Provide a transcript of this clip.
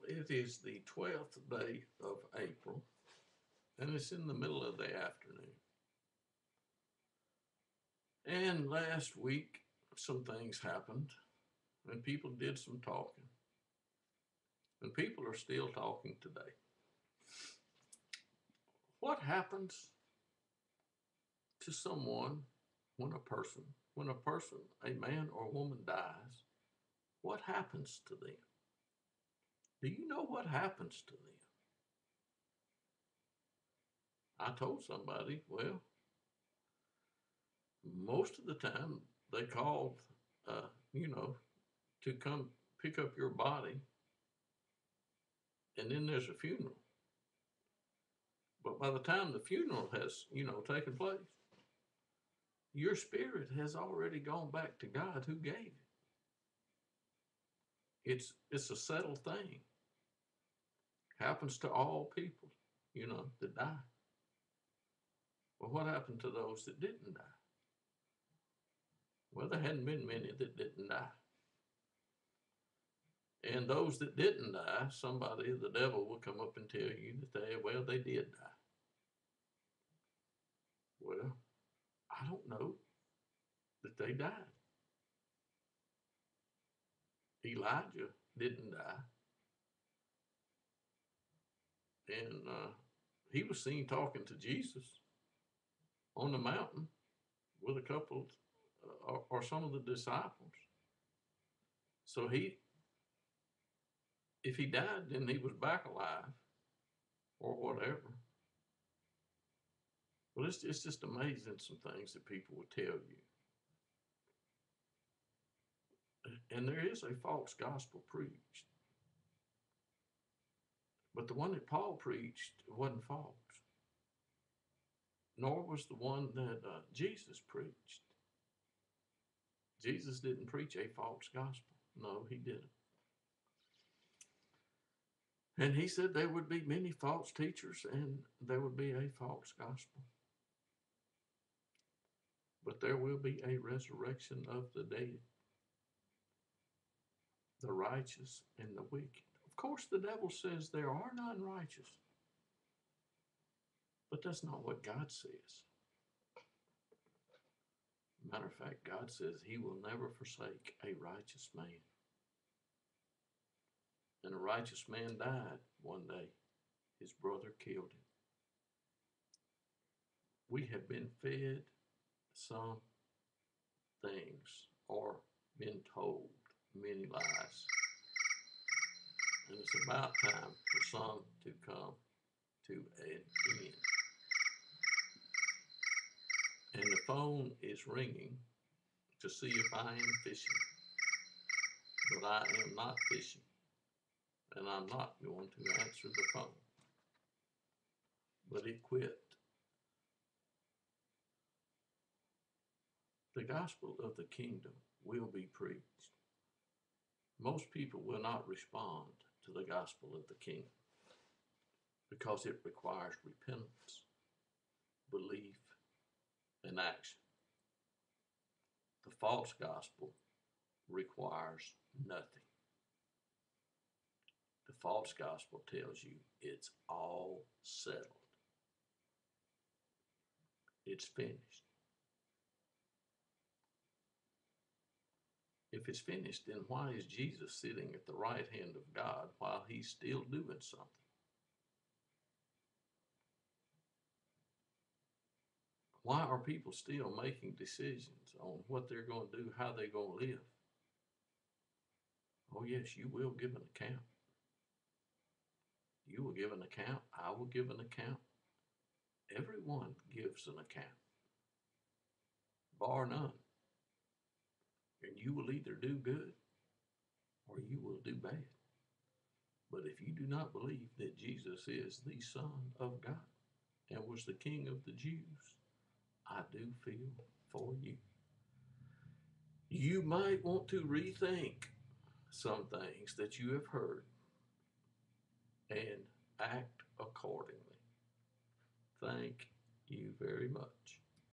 It is the 12th day of April, and it's in the middle of the afternoon. And last week, some things happened, and people did some talking. And people are still talking today. What happens to someone when a person, a man or woman dies? What happens to them? Do you know what happens to them? I told somebody, well, most of the time they called, uh, you know, to come pick up your body, and then there's a funeral. But by the time the funeral has, taken place, your spirit has already gone back to God who gave it. It's a settled thing. Happens to all people, that die. Well, what happened to those that didn't die? Well, there hadn't been many that didn't die. And those that didn't die, somebody, the devil, will come up and tell you that they did die. Well, I don't know that they died. Elijah didn't die. And he was seen talking to Jesus on the mountain with a couple or some of the disciples. So if he died, then he was back alive or whatever. Well, it's just amazing some things that people will tell you. And there is a false gospel preached. But the one that Paul preached wasn't false, nor was the one that Jesus preached. Jesus didn't preach a false gospel. No, he didn't. And he said there would be many false teachers and there would be a false gospel. But there will be a resurrection of the dead, the righteous and the wicked. Of course, the devil says there are none righteous. But that's not what God says. Matter of fact, God says he will never forsake a righteous man. And a righteous man died one day. His brother killed him. We have been fed some things or been told many lies. And it's about time for some to come to an end. And the phone is ringing to see if I am fishing. But I am not fishing. And I'm not going to answer the phone. But it quit. The gospel of the kingdom will be preached. Most people will not respond to the gospel of the kingdom because it requires repentance, belief, and action. The false gospel requires nothing. The false gospel tells you it's all settled. It's finished. If it's finished, then why is Jesus sitting at the right hand of God while he's still doing something? Why are people still making decisions on what they're going to do, how they're going to live? Oh, yes, you will give an account. You will give an account. I will give an account. Everyone gives an account, bar none. And you will either do good or you will do bad. But if you do not believe that Jesus is the Son of God and was the King of the Jews, I do feel for you. You might want to rethink some things that you have heard and act accordingly. Thank you very much.